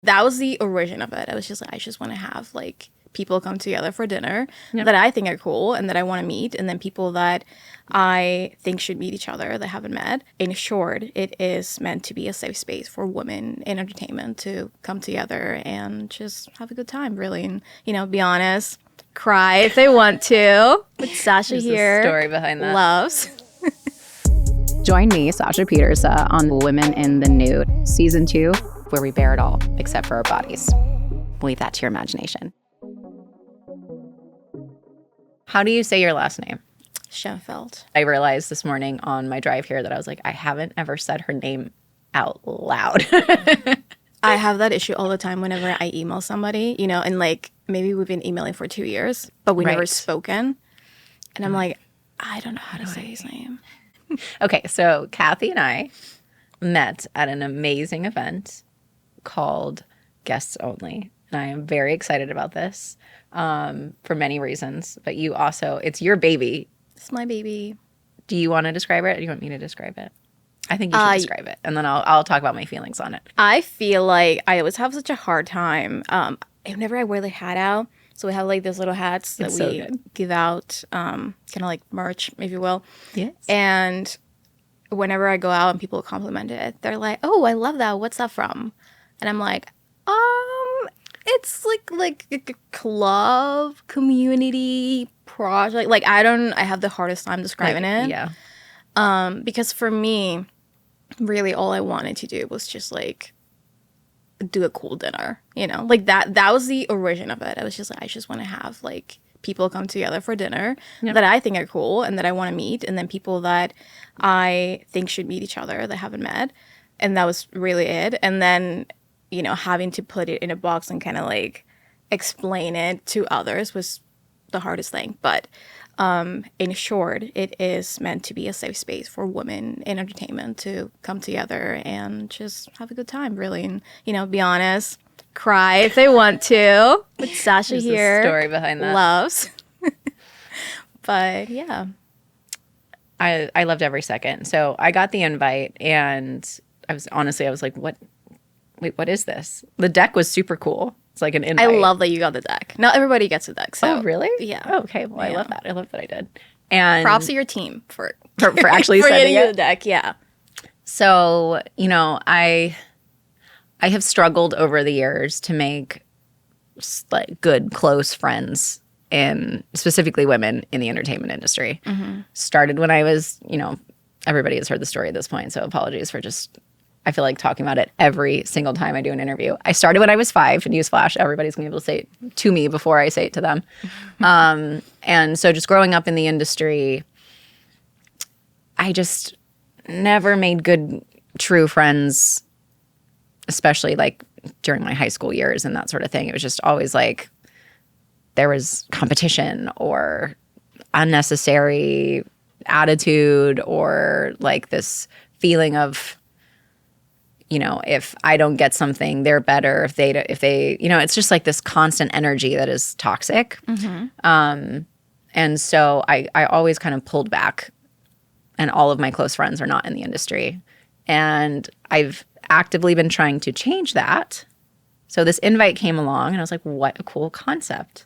That was the origin of it. I was just like, I just want to have like people come together for dinner Yep. that I think are cool and that I want to meet, and then people that I think should meet each other that haven't met. In short, it is meant to be a safe space for women in entertainment to come together and just have a good time, really, and be honest, cry if they want to. But Sasha There's here a story behind that. loves. Join me, Sasha Pieterse, on Women in the Nude, Season 2, where we bear it all, except for our bodies. Leave that to your imagination. How do you say your last name? Schenfelt. I realized this morning on my drive here that I was like, I haven't ever said her name out loud. I have that issue all the time whenever I email somebody, and like maybe we've been emailing for 2 years, but we never Right. spoken. And I'm like, I don't know how to say his name. Okay, so Kathy and I met at an amazing event called Guests Only. And I am very excited about this for many reasons. But you also, it's your baby. It's my baby. Do you want to describe it or do you want me to describe it? I think you should describe it. And then I'll talk about my feelings on it. I feel like I always have such a hard time. Whenever I wear the hat out, so we have like these little hats that It's so we good. give out, kind of like merch, if you will. Yes. And whenever I go out and people compliment it, they're like, "Oh, I love that. What's that from?" And I'm like, it's like a club community project. Like I have the hardest time describing it. Yeah. Because for me, really all I wanted to do was just like do a cool dinner, like that was the origin of it. I was just like, I just want to have like people come together for dinner that I think are cool and that I want to meet, and then people that I think should meet each other that haven't met. And that was really it. And then, having to put it in a box and kind of like explain it to others was the hardest thing. But in short, it is meant to be a safe space for women in entertainment to come together and just have a good time, really, and be honest, cry if they want to. But Sasha There's here a story behind that. loves. But yeah, I loved every second. So I got the invite and I was like, what is this? The deck was super cool. It's like an invite. I love that you got the deck. Not everybody gets a deck. So Oh, really? Yeah. Oh, okay. Well, I Yeah. love that. I love that I did. And Props to your team for actually for sending getting you it. the deck. Yeah. So, I have struggled over the years to make like good, close friends in specifically women in the entertainment industry. Started when I was, everybody has heard the story at this point. So apologies for I feel like talking about it every single time I do an interview. I started when I was 5, and newsflash, everybody's going to be able to say it to me before I say it to them. And so just growing up in the industry, I just never made good, true friends, especially like during my high school years and that sort of thing. It was just always like there was competition or unnecessary attitude or like this feeling of, if I don't get something, they're better. If they, it's just like this constant energy that is toxic. And so I always kind of pulled back, and all of my close friends are not in the industry. And I've actively been trying to change that. So this invite came along and I was like, what a cool concept.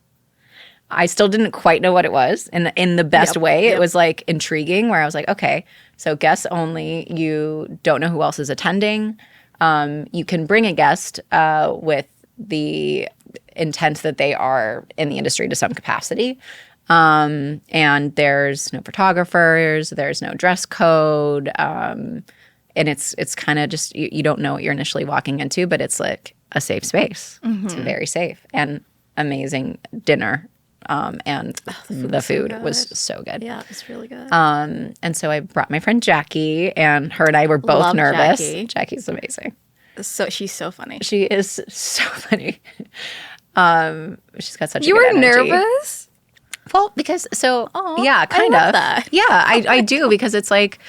I still didn't quite know what it was in the best way. It was like intriguing, where I was like, okay, so guests only, you don't know who else is attending. You can bring a guest with the intent that they are in the industry to some capacity. And there's no photographers, there's no dress code. And it's kind of just, you don't know what you're initially walking into, but it's like a safe space. It's very safe and amazing dinner. And the food was so good. Yeah, it's really good. And so I brought my friend Jackie, and her and I were both Love nervous. Jackie. Jackie's amazing. So she's so funny. She is so funny. She's got such You a good were energy. nervous? Well, because Aw, yeah, kind I love of. that. Yeah, I do, because it's like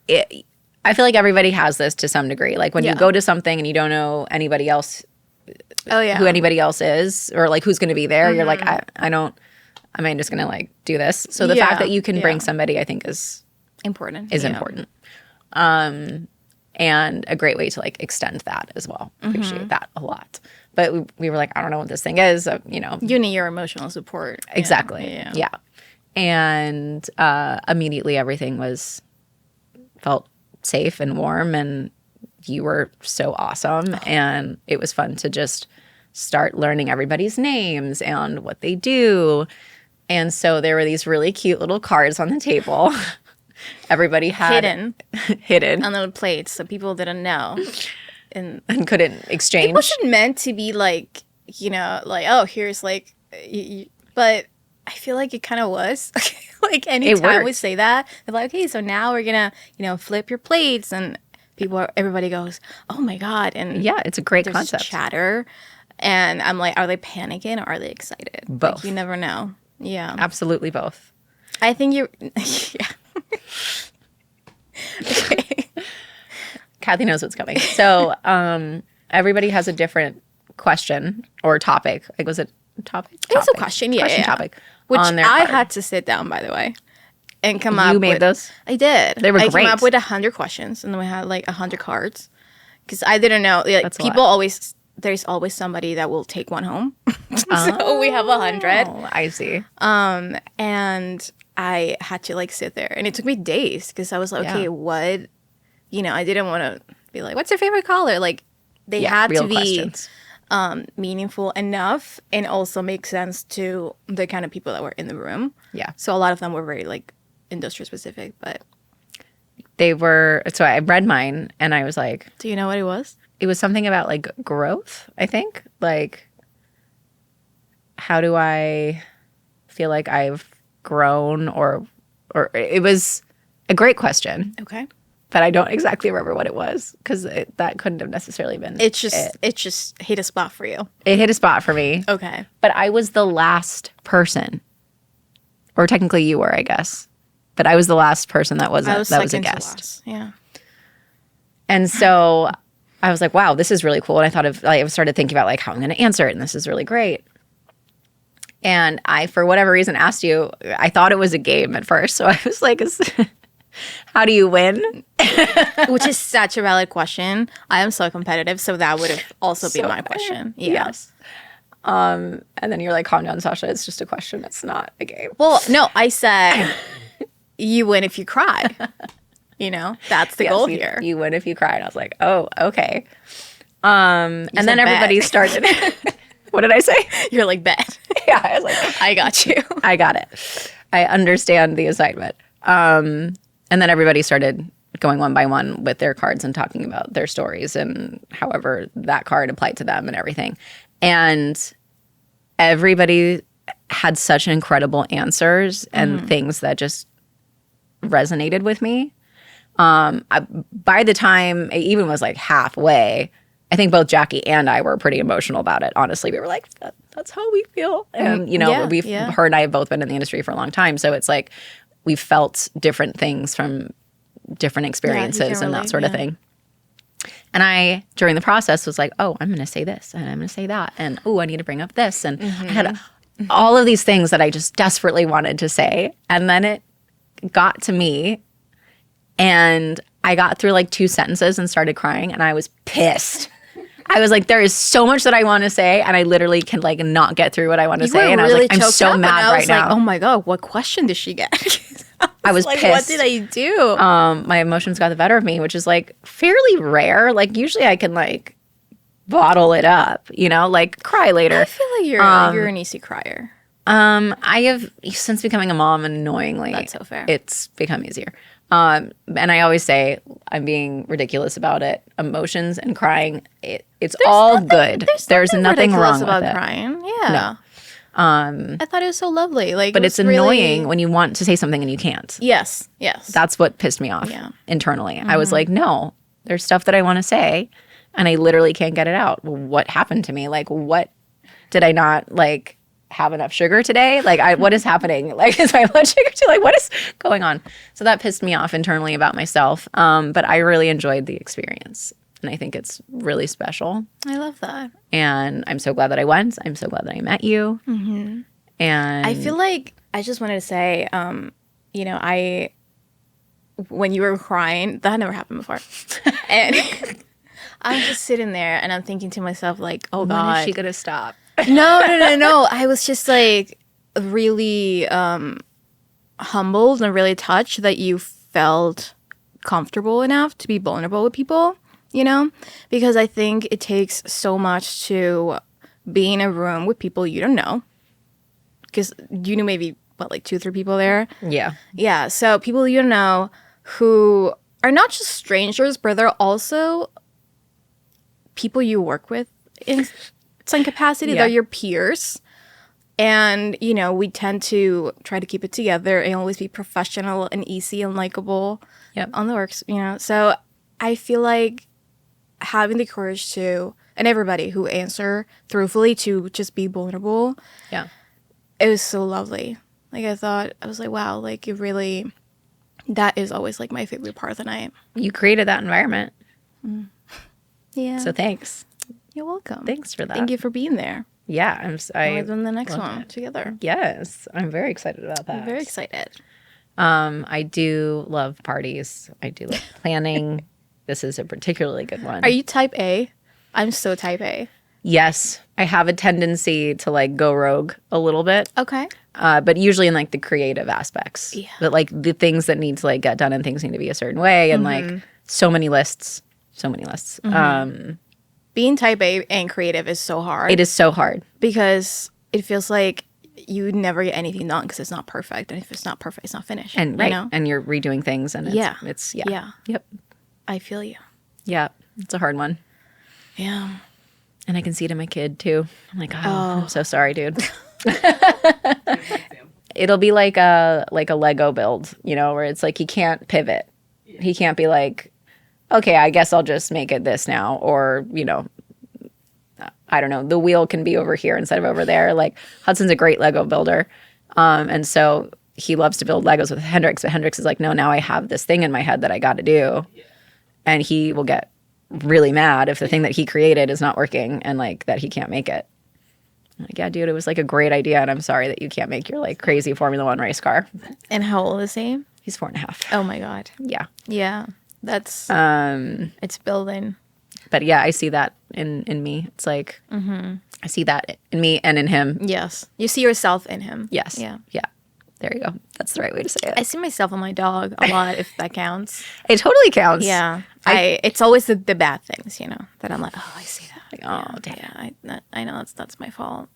I feel like everybody has this to some degree. Like when you go to something and you don't know anybody else, Oh yeah. who anybody else is, or like who's going to be there, you're like, I don't. Am I just going to like do this? So the fact that you can bring somebody, I think, is important. important. and a great way to like extend that as well. Appreciate that a lot. But we were like, I don't know what this thing is, you know. You need your emotional support. Exactly. Yeah. And immediately everything felt safe and warm, and you were so awesome. And it was fun to just start learning everybody's names and what they do. And so there were these really cute little cards on the table. Everybody had hidden on the plates, so people didn't know. And couldn't exchange. It wasn't meant to be like, you know, like, oh, here's like, but I feel like it kind of was. Like anytime we say that, they're like, okay, so now we're gonna, you know, flip your plates, and everybody goes, oh my God. And yeah, it's a great there's concept. Chatter, and I'm like, are they panicking or are they excited? Both. Like, you never know. Yeah, absolutely both. I think you're. Yeah. Okay. Kathy knows what's coming. So everybody has a different question or topic. Like, was it a topic? It was a question, yeah. Topic. Which on their I card. had to sit down, by the way, and come up with. You made those? I did. They were I great. came up with 100 questions, and then we had like 100 cards. Because I didn't know. Like, That's a people lot. always, there's always somebody that will take one home. So we have 100. Oh, I see. And I had to like sit there, and it took me days because I was like, okay, what, you know, I didn't want to be like, what's your favorite color? Like, they had real to be questions. Meaningful enough and also make sense to the kind of people that were in the room. Yeah. So a lot of them were very like industry specific, but They were, so I read mine and I was like, do you know what it was? it was something about like growth, I think. Like, how do I feel like I've grown, or it was a great question, Okay. but I don't exactly remember what it was because that couldn't have necessarily been It just hit a spot for you. It hit a spot for me. Okay. But I was the last person, or technically you were, I guess. But I was the last person that was a second to guest. last. Yeah. And so I was like, wow, this is really cool. And I thought of, like, I started thinking about like how I'm going to answer it, and this is really great. And I, for whatever reason, asked you. I thought it was a game at first, so I was like, how do you win? Which is such a valid question. I am so competitive, so that would have also been my question. Yeah. Yes. And then you're like, calm down, Sasha. It's just a question. It's not a game. Well, no, I said you win if you cry. You know, that's the goal here. You win if you cry. And I was like, oh, okay. And then everybody started. What did I say? You're like, bet. Yeah, I was like, I got you. I got it. I understand the assignment. And then everybody started going one by one with their cards and talking about their stories and however that card applied to them and everything. And everybody had such incredible answers and things that just resonated with me. By the time it even was like halfway, I think both Jackie and I were pretty emotional about it. Honestly, we were like, that's how we feel. And, you know, her and I have both been in the industry for a long time. So it's like we felt different things from different experiences and that sort of thing. And I, during the process, was like, oh, I'm going to say this and I'm going to say that. And, oh, I need to bring up this. And I had all of these things that I just desperately wanted to say. And then it got to me. And I got through like 2 sentences and started crying. And I was pissed. I was like, there is so much that I want to say, and I literally can like not get through what I want to say. And I was like, I'm so mad right now. Oh my God, what question did she get? I was like, pissed. What did I do? My emotions got the better of me, which is like fairly rare. Like usually I can like bottle it up, you know, like cry later. I feel like you're an easy crier. I have, since becoming a mom, annoyingly, That's so fair. It's become easier. And I always say I'm being ridiculous about it. Emotions and crying, it's all good. There's nothing wrong about with it. crying. Yeah. No. I thought it was so lovely. Like, but it's annoying when you want to say something and you can't. Yes. That's what pissed me off internally. I was like, no, there's stuff that I want to say, and I literally can't get it out. What happened to me? Like, what did I not like? Have enough sugar today? Like, what is happening? Like, is my blood sugar too? Like, what is going on? So that pissed me off internally about myself. But I really enjoyed the experience, and I think it's really special. I love that. And I'm so glad that I went. I'm so glad that I met you. Mm-hmm. And I feel like I just wanted to say, you know, when you were crying, that never happened before. And I'm just sitting there and I'm thinking to myself, like, oh, When God. is she going to stop? No. I was just like really humbled and really touched that you felt comfortable enough to be vulnerable with people, you know? Because I think it takes so much to be in a room with people you don't know. Because you knew maybe, what, like 2 or 3 people there? Yeah. Yeah, so people you don't know who are not just strangers, but they're also people you work with in some capacity. Yeah. They're your peers. And, you know, we tend to try to keep it together and always be professional and easy and likable on the works, you know. So I feel like having the courage to, and everybody who answer truthfully, to just be vulnerable. Yeah. It was so lovely. Like, I was like, wow, like, it really, that is always, like, my favorite part of the night. You created that environment. Yeah. So thanks. You're welcome. Thanks for that. Thank you for being there. Yeah. We're doing the next love one it. together. Yes. I'm very excited about that. I'm very excited. I do love parties. I do love planning. This is a particularly good one. Are you type A? I'm so type A. Yes. I have a tendency to like go rogue a little bit. Okay. But usually in like the creative aspects. Yeah. But like the things that need to like get done and things need to be a certain way and like so many lists. Being type A and creative is so hard. It is so hard. Because it feels like you never get anything done because it's not perfect. And if it's not perfect, it's not finished. And you know? and you're redoing things and it's Yeah. Yep. I feel you. Yeah. It's a hard one. Yeah. And I can see it in my kid too. I'm like, oh, I'm so sorry, dude. It'll be like a Lego build, you know, where it's like he can't pivot. He can't be like, okay, I guess I'll just make it this now. Or, you know, I don't know, the wheel can be over here instead of over there. Like Hudson's a great Lego builder. And so he loves to build Legos with Hendrix. But Hendrix is like, no, now I have this thing in my head that I got to do. And he will get really mad if the thing that he created is not working and like that he can't make it. I'm like, yeah, dude, it was like a great idea. And I'm sorry that you can't make your like crazy Formula One race car. And how old is he? He's 4.5. Oh my God. Yeah. Yeah. That's, it's building. But yeah, I see that in me. It's like, I see that in me and in him. Yes. You see yourself in him. Yes. Yeah. Yeah. There you go. That's the right way to say I it. see myself in my dog a lot, if that counts. It totally counts. Yeah. It's always the bad things, you know, that I'm like, oh, I see that. Like, oh, damn. Yeah, I know that's my fault.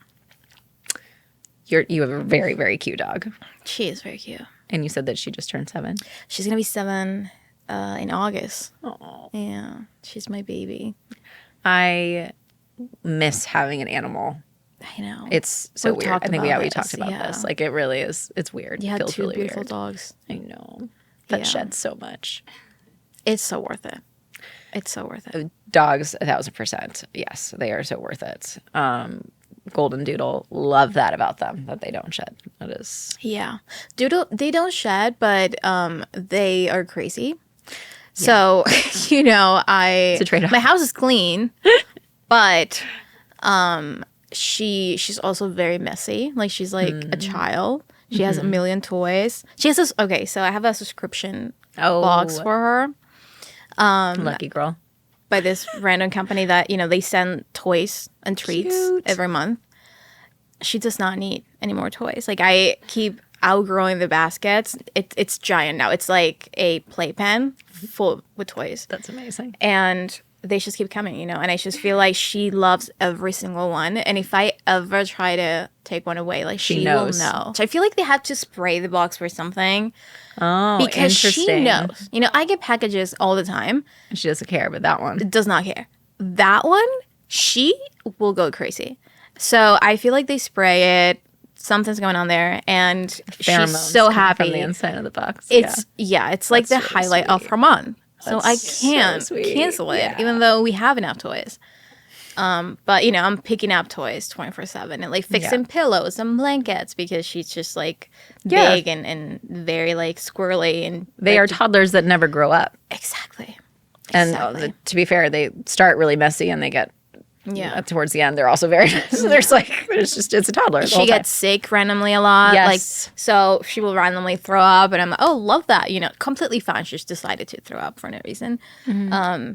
You have a very, very cute dog. She is very cute. And you said that she just turned 7. She's going to be 7 in August. Oh. Yeah. She's my baby. I miss having an animal. I know. It's so We've weird. talked I think about we this, talked about yeah. this. Like it really is. It's weird. You It had feels 2 really beautiful weird. dogs. I know. That Yeah. sheds so much. It's so worth it. It's so worth it. Dogs, 1,000%. Yes, they are so worth it. Golden Doodle, love that about them, that they don't shed. That is. Yeah. Doodle, they don't shed, but they are crazy. So, you know, It's a trade-off. my house is clean, but she's also very messy. Like she's like a child. She has a million toys. She has this, okay, so I have a subscription box for her Lucky girl. by this random company that, you know, they send toys and treats Cute. every month. She does not need any more toys. Like I keep outgrowing the baskets. It's giant now. It's like a playpen full with toys. That's amazing. And they just keep coming, you know, and I just feel like she loves every single one. And if I ever try to take one away, like she knows. will know. So I feel like they have to spray the box for something Oh, because she interesting. knows. You know, I get packages all the time. She doesn't care, but that one. Does not care. That one, she will go crazy. So I feel like they spray it. Something's going on there, and she's Pheromones so coming happy. from the inside of the box. It's it's like That's the really highlight of sweet. her month. So That's I so can't sweet. cancel it, Yeah. even though we have enough toys. But you know, I'm picking up toys 24/7 and like fixing pillows and blankets because she's just like Yeah. big and very like squirrely and They are toddlers that never grow up. exactly. And Exactly. to be fair, they start really messy and they get Yeah. towards the end, they're also very so there's it's a toddler. The She whole gets sick randomly a lot. Yes. Like, so she will randomly throw up, and I'm like, oh, love that. Completely fine. She just decided to throw up for no reason.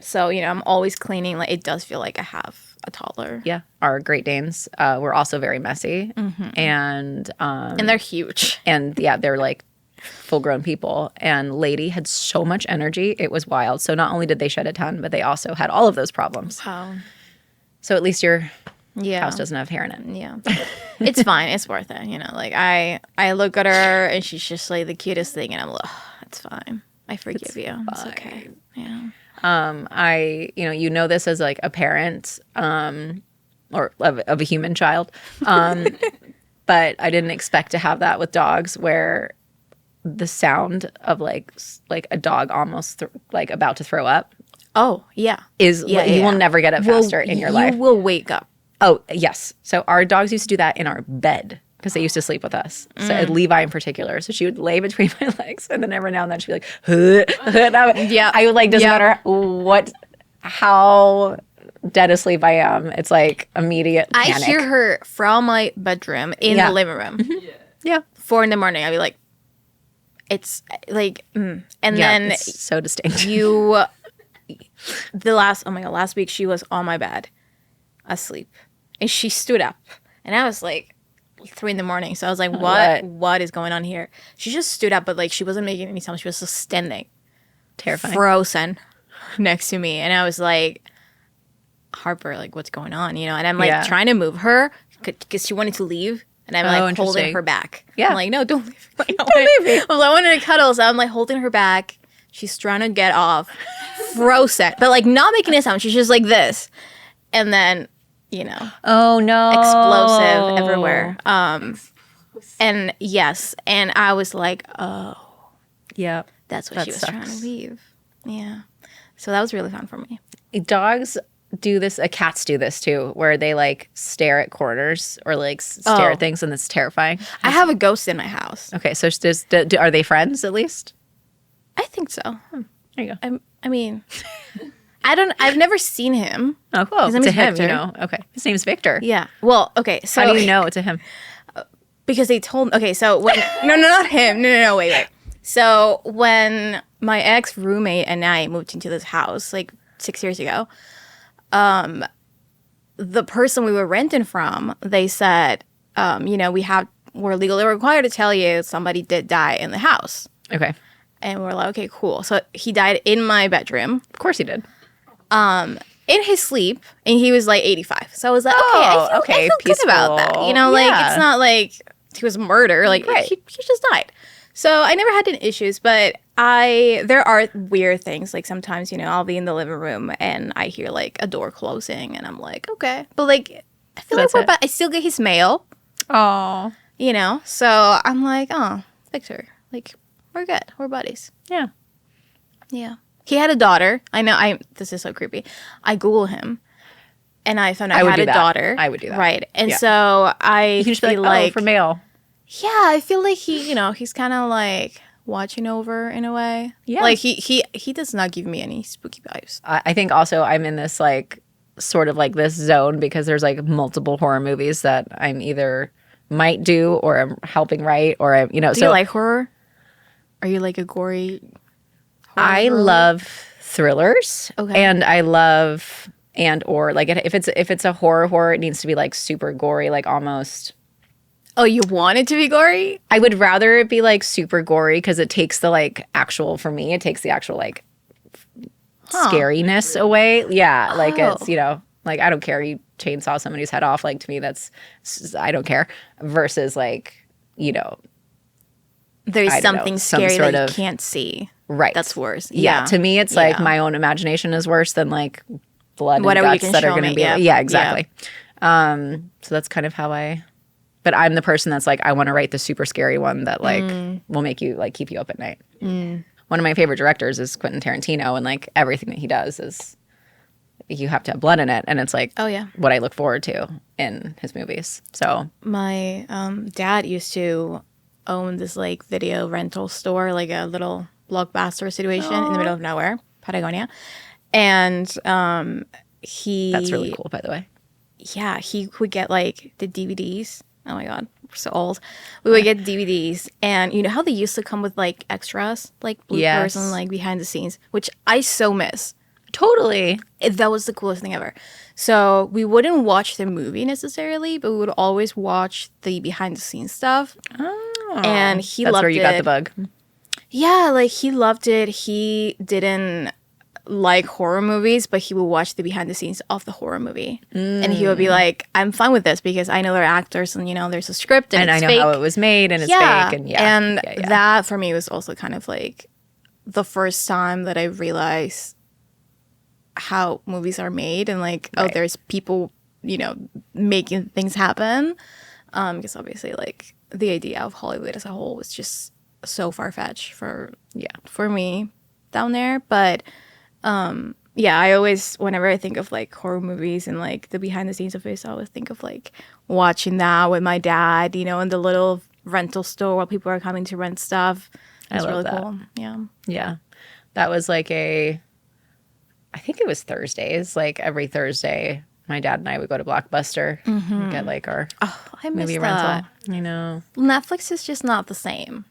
So, I'm always cleaning. Like, it does feel like I have a toddler. Yeah, our Great Danes were also very messy, and they're huge. and yeah, they're like full-grown people. And Lady had so much energy, it was wild. So not only did they shed a ton, but they also had all of those problems. Wow. So at least your Yeah. house doesn't have hair in it. Yeah. It's fine. It's worth it. Like, I look at her and she's just like the cutest thing, and I'm like, oh, it's fine. I forgive you. It's okay. Yeah. I this as like a parent or of a human child, but I didn't expect to have that with dogs, where the sound of like a dog almost like about to throw up Oh, yeah. is you will never get it faster in your life. You will wake up. Oh, yes. So our dogs used to do that in our bed because they used to sleep with us. So Levi in particular. So she would lay between my legs, and then every now and then she'd be like, and I would like, doesn't matter how dead asleep I am. It's like immediate panic. I hear her from my bedroom in the living room. Yeah. 4 a.m. I be like, it's like, and then it's so distinct. last week she was on my bed asleep, and she stood up, and I was like 3 a.m. So I was like, what is going on here? She just stood up, but like she wasn't making any sound. She was just standing, Terrifying. frozen next to me, and I was like, Harper, like, what's going on? And I'm like trying to move her because she wanted to leave, and I'm like holding her back. Yeah. I'm like, no, don't leave. Like, don't leave me. I wanted to cuddle, so I'm like holding her back. She's trying to get off, frozen, but like not making a sound. She's just like this, and then Oh no. explosive everywhere. And yes, and I was like, oh, Yeah. that's what That she was sucks. trying to leave. Yeah. So that was really fun for me. Dogs do this, cats do this too, where they like stare at corners or like stare at things, and it's terrifying. I have a ghost in my house. Okay, so are they friends at least? I think so. There you go. I mean, I've never seen him. Oh, cool. His name To is him, Victor. Okay. His name's Victor. Yeah. Well, okay. So How do you know it's a him? because they told me. Okay, so when no, not him. No, wait. So when my ex roommate and I moved into this house like 6 years ago, the person we were renting from, they said, we're legally required to tell you somebody did die in the house. Okay. And we're like, okay, cool. So he died in my bedroom, Of course he did. in his sleep, and he was like 85. So I was like, Oh, okay, I feel good about that. peaceful. Like Yeah. it's not like he was murder. Like Right. he just died. So I never had any issues, but there are weird things. Like sometimes, I'll be in the living room and I hear like a door closing, and I'm like, okay, but like I feel That's like it. I still get his mail, Oh. So I'm like, oh, Victor, like we're good, we're buddies. Yeah. Yeah. He had a daughter. I know. This is so creepy. I Google him, and I found out I he would had do a that. daughter. I would do that. Right, and Yeah. so I You can just be feel like, like, for mail. yeah, I feel like he's kind of like watching over in a way. Yeah. Like he does not give me any spooky vibes. I think also I'm in this like sort of like this zone because there's like multiple horror movies that I'm either might do or I'm helping write or I'm Do you like horror? Are you like a gory? I love thrillers. Okay. And I love or like if it's a horror, it needs to be like super gory, like almost. Oh, you want it to be gory? I would rather it be like super gory because it takes the like actual, for me, it takes the actual like scariness away. Yeah. Like it's, like I don't care. You chainsaw somebody's head off. Like to me, I don't care. Versus like, There's I don't know, something some scary sort that of- you can't see. right. That's worse. Yeah. To me, it's like Yeah. my own imagination is worse than like blood Whatever and you guts can that are show going to me, be. yeah. Yeah, exactly. So that's kind of how but I'm the person that's like, I want to write the super scary one that like will make you like keep you up at night. One of my favorite directors is Quentin Tarantino, and like everything that he does is you have to have blood in it, and it's like Oh, yeah. what I look forward to in his movies. So My dad used to own this like video rental store, like a little blockbuster situation in the middle of nowhere, Patagonia. And that's really cool, by the way. yeah, he would get like the DVDs. Oh my god, we're so old. We would get DVDs, and you know how they used to come with like extras, like bloopers Yes. and like behind the scenes, which I so miss. Totally. That was the coolest thing ever. So we wouldn't watch the movie necessarily, but we would always watch the behind the scenes stuff. Oh, And he that's loved where you it. got the bug. Yeah, like he loved it. He didn't like horror movies, but he would watch the behind the scenes of the horror movie. And he would be like, I'm fine with this because I know they're actors and, you know, there's a script and And it's I know fake. how it was made and it's Yeah. fake. And And yeah. that for me was also kind of like the first time that I realized how movies are made and like, oh, Right. there's people, you know, making things happen. Because obviously like the idea of Hollywood as a whole was just so far-fetched for me down there. But yeah, I always, whenever I think of like horror movies and like the behind the scenes of it, I always think of like watching that with my dad, you know, in the little rental store while people are coming to rent stuff. It's love really that. cool. Yeah. Yeah. That was like I think it was Thursdays. Like every Thursday, my dad and I would go to Blockbuster and get like our Oh, I miss movie that. rental. You know. Netflix is just not the same.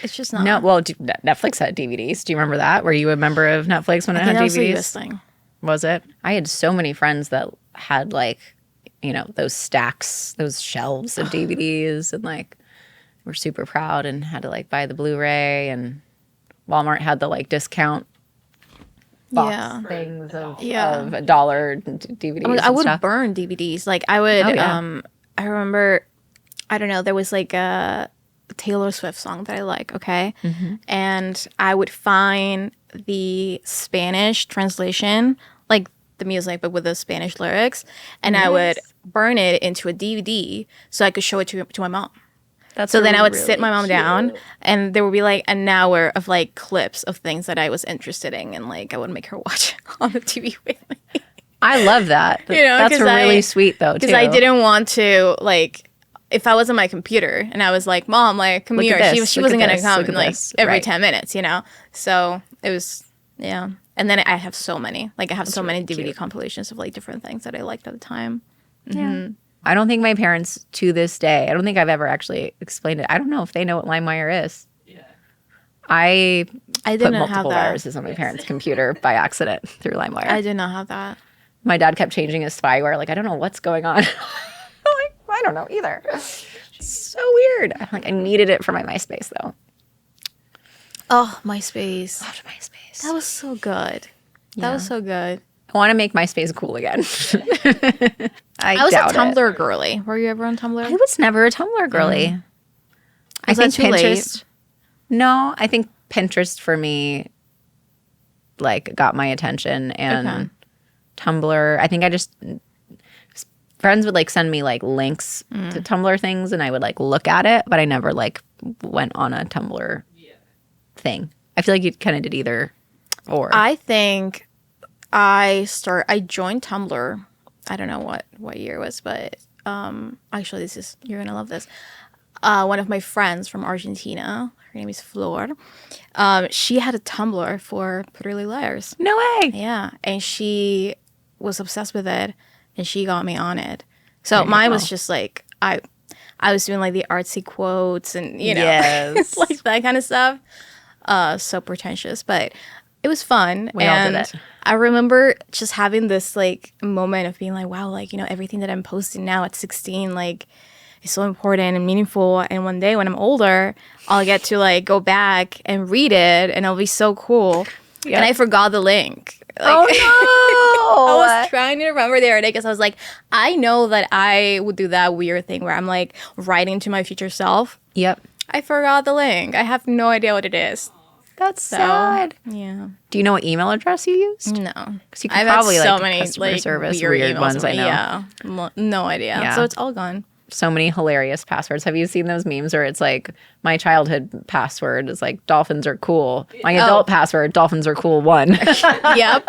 It's just not. No, well, Netflix had DVDs. Do you remember that? Were you a member of Netflix when it I had think that was the DVDs? US thing. Was it? I had so many friends that had like, you know, those stacks, those shelves of DVDs, and like were super proud and had to like buy the Blu-ray, and Walmart had the like discount box Yeah. things of Yeah. $1 DVDs. I mean, I and would stuff. burn DVDs. Like I would. Oh, yeah. I remember. I don't know. There was like a Taylor Swift song that I like. Okay, and I would find the Spanish translation, like the music, but with the Spanish lyrics, and I would burn it into a DVD so I could show it to my mom. That's So then I would really sit my mom cute. down, and there would be like an hour of like clips of things that I was interested in, and like I would make her watch on the TV with me. I love that. You know, that's 'cause really sweet though, too. Because I didn't want to like, if I was on my computer and I was like, Mom, like, come Look at here. this, She look wasn't at gonna this, come look at like this. every Right. 10 minutes, you know. So it was, yeah. And then I have so many, like I have so many DVD cute. compilations of like different things that I liked at the time. I don't think my parents, to this day, I don't think I've ever actually explained it. I don't know if they know what LimeWire is. I I put didn't have multiple that. viruses on my parents' computer by accident through LimeWire. I did not have that. My dad kept changing his spyware. Like, I don't know what's going on. I'm like, I don't know either. It's so weird. I'm like, I needed it for my MySpace, though. Oh, MySpace. Loved MySpace. That was so good. That was so good. I want to make MySpace cool again. I was a doubt it. Tumblr girly. Were you ever on Tumblr? I was never a Tumblr girly. I Was that think too late? Pinterest. No, I think Pinterest for me, like, got my attention, and Okay. Tumblr. I think I just friends would like send me like links to Tumblr things, and I would like look at it, but I never like went on a Tumblr thing. I feel like you kind of did either or. I think I joined Tumblr. I don't know what year it was, but actually you're gonna love this. One of my friends from Argentina, her name is Flor. She had a Tumblr for Pretty Little Liars. No way. Yeah, and she was obsessed with it, and she got me on it. So mine was just like I was doing like the artsy quotes and you know Yes. like that kind of stuff. So pretentious, but it was fun. We all and did it. I remember just having this like moment of being like, wow, like, you know, everything that I'm posting now at 16, like, is so important and meaningful. And one day when I'm older, I'll get to like go back and read it, and it'll be so cool. Yeah. And I forgot the link. Like, Oh I no! was trying to remember the other day because I was like, I know that I would do that weird thing where I'm like writing to my future self. Yep. I forgot the link. I have no idea what it is. That's So, sad. yeah. Do you know what email address you used? No. Because you could I've probably had so like many customer like service weird weird emails ones. from I me. know. Yeah. No idea. Yeah. So it's all gone. So many hilarious passwords. Have you seen those memes where it's like my childhood password is like dolphins are cool. My adult password, dolphins are cool 1. Yep.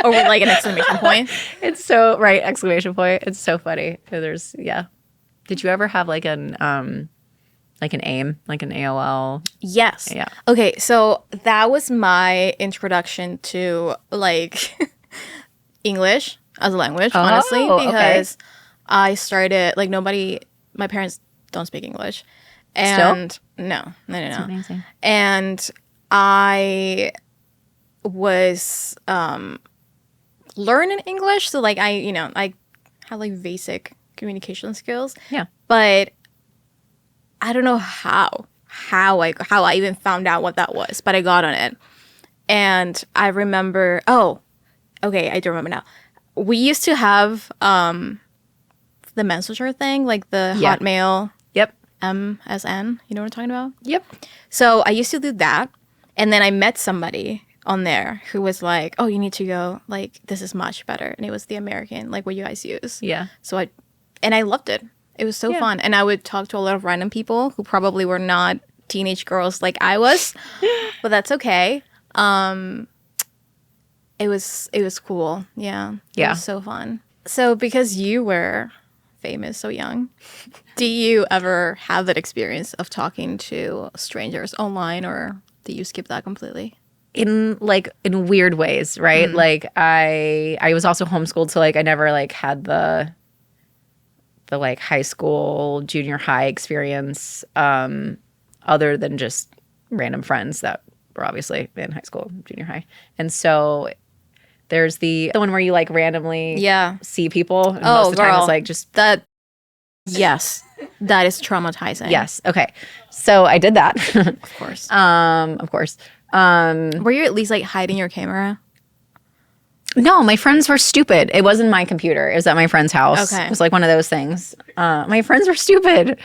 Or with like an exclamation point. It's so right, exclamation point. It's so funny. There's Did you ever have like an AIM, like an AOL? Yes. Yeah. Okay, so that was my introduction to like English. as a language, honestly, okay. because I started like my parents don't speak English, and no. That's amazing. And I was learning English, so like I had like basic communication skills. Yeah. But I don't know how I even found out what that was, but I got on it. And I remember, okay, I do remember now. We used to have the Messenger thing, like the Hotmail Yep. MSN. You know what I'm talking about? Yep. So I used to do that. And then I met somebody on there who was like, oh, you need to go, like, this is much better. And it was the American, like what you guys use. Yeah. So I loved it. It was so fun. And I would talk to a lot of random people who probably were not teenage girls like I was, but that's okay. It was cool. Yeah. It was so fun. So because you were famous so young, do you ever have that experience of talking to strangers online, or do you skip that completely? In weird ways, right? Like I was also homeschooled, so like I never like had the like high school, junior high experience, other than just random friends that were obviously in high school, junior high. And so there's the one where you like randomly see people. And most of the time it's like just that. Yes, that is traumatizing. Yes. Okay. So I did that. Of course. Of course. Were you at least like hiding your camera? No, my friends were stupid. It wasn't my computer. It was at my friend's house. Okay. It was like one of those things. My friends were stupid.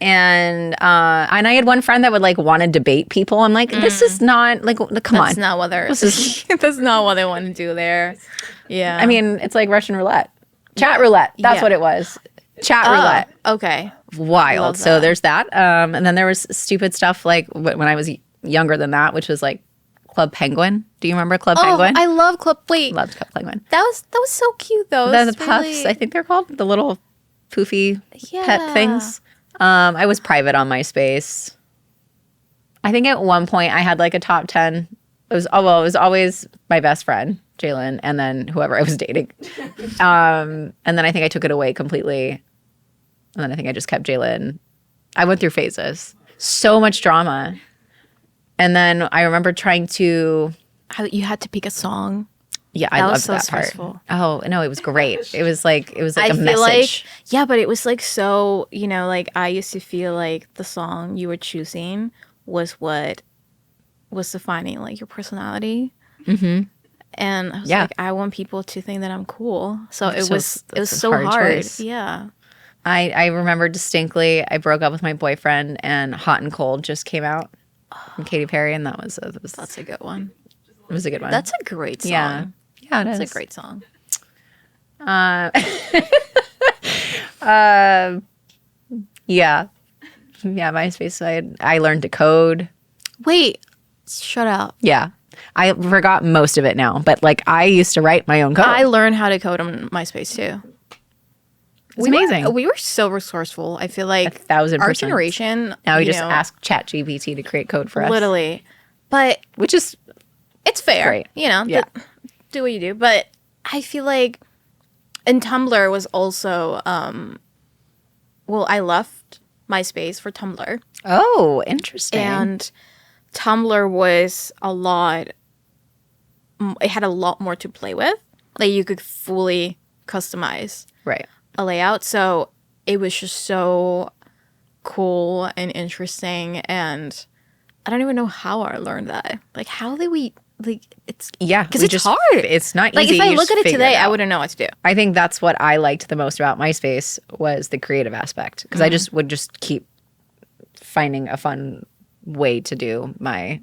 And I had one friend that would like want to debate people. I'm like, this is not like, come on. That's not what that's not what they want to do there. Yeah. I mean, it's like Russian roulette. Chat roulette. That's what it was. Chat roulette. Okay. Wild. Love So that. there's that. And then there was stupid stuff like when I was younger than that, which was like Club Penguin. Do you remember Club Penguin? I love Club. Wait, Loved Club Penguin. that was so cute though. The puffs, I think they're called, the little poofy pet Yeah. things. I was private on MySpace. I think at one point I had like a top 10. It was always my best friend, Jalen, and then whoever I was dating. And then I think I took it away completely. And then I think I just kept Jalen. I went through phases. So much drama. And then I remember trying to... How you had to pick a song. Yeah, I That was loved so that stressful. part. Oh, no, it was great. It was like a I message. feel like, yeah, but it was like so, like I used to feel like the song you were choosing was what was defining like your personality. Mm-hmm. And I was like, I want people to think that I'm cool. So it was so hard. choice. Yeah. I remember distinctly, I broke up with my boyfriend and Hot and Cold just came out from Katy Perry, and that was That's a good one. it was a good one. That's a great song. Yeah, it That's is. a great song. Yeah, MySpace. I learned to code. Wait, shut up. Yeah, I forgot most of it now, but like I used to write my own code. I learned how to code on MySpace too. It's amazing. We were so resourceful. I feel like 1,000%. our generation. Now we you just know, ask ChatGPT to create code for us. literally, but Which is it's fair. Great. Yeah. Do what you do. But I feel like, and Tumblr was also, well, I left MySpace for Tumblr. oh interesting. And Tumblr was it had a lot more to play with. Like you could fully customize right. a layout. So it was just so cool and interesting. And I don't even know how I learned that. Like, how did we, like, it's, Yeah, because we it's just- hard. It's not Like, easy. if I You look just at it figure today, I out. wouldn't know what to do. I think that's what I liked the most about MySpace was the creative aspect, because I just would just keep finding a fun way to do my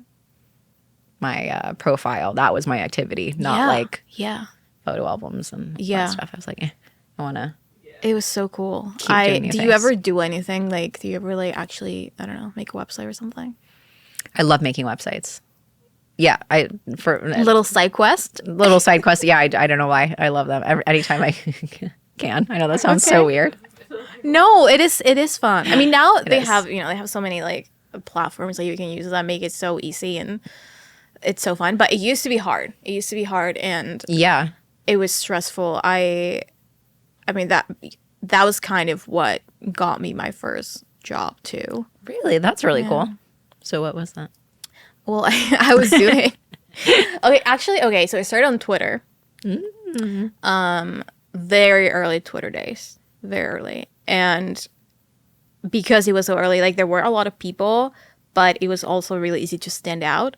profile. That was my activity, not like Yeah. photo albums and Yeah. stuff. I was like, I want to. It was so cool. doing new Do you things. ever do anything? Like, do you ever, like, actually, I don't know, make a website or something? I love making websites. Yeah, for Little side quest? little side quests. Yeah, I don't know why I love them. Anytime I can. I know that sounds so weird. No, it is fun. I mean, now they is. have, they have so many, like, platforms that you can use that make it so easy and it's so fun. But it used to be hard. And Yeah. it was stressful. I mean, that was kind of what got me my first job too. Really? That's really cool. So what was that? Well, I was doing okay, so I started on Twitter. Very early Twitter days. Very early. And because it was so early, like there were a lot of people, but it was also really easy to stand out.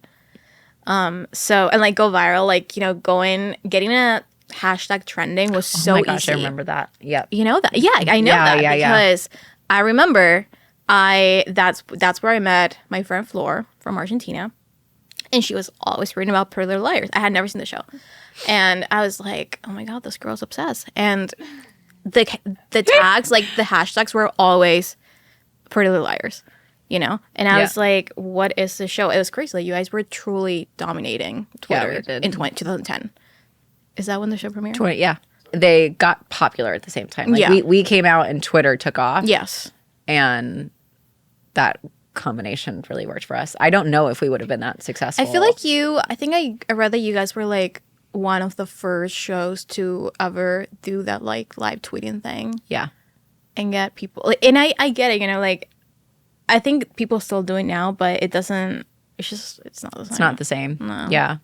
So and like go viral, like, you know, getting a hashtag trending was so easy. Oh my gosh, I remember that. Yep. You know that? Yeah, I know that because I remember that's where I met my friend Flor from Argentina. And she was always reading about Pretty Little Liars. I had never seen the show. And I was like, oh my God, this girl's obsessed. And the tags, like the hashtags were always Pretty Little Liars, you know? And I was like, what is the show? It was crazy. Like, you guys were truly dominating Twitter in 2010. Is that when the show premiered? Yeah. They got popular at the same time. Like we came out and Twitter took off. Yes. And that combination really worked for us. I don't know if we would have been that successful. I feel like I think I read that you guys were like one of the first shows to ever do that like live tweeting thing. Yeah. And get people, like, and I get it, you know, like I think people still do it now, but it's not the same. It's not the same. No. Yeah.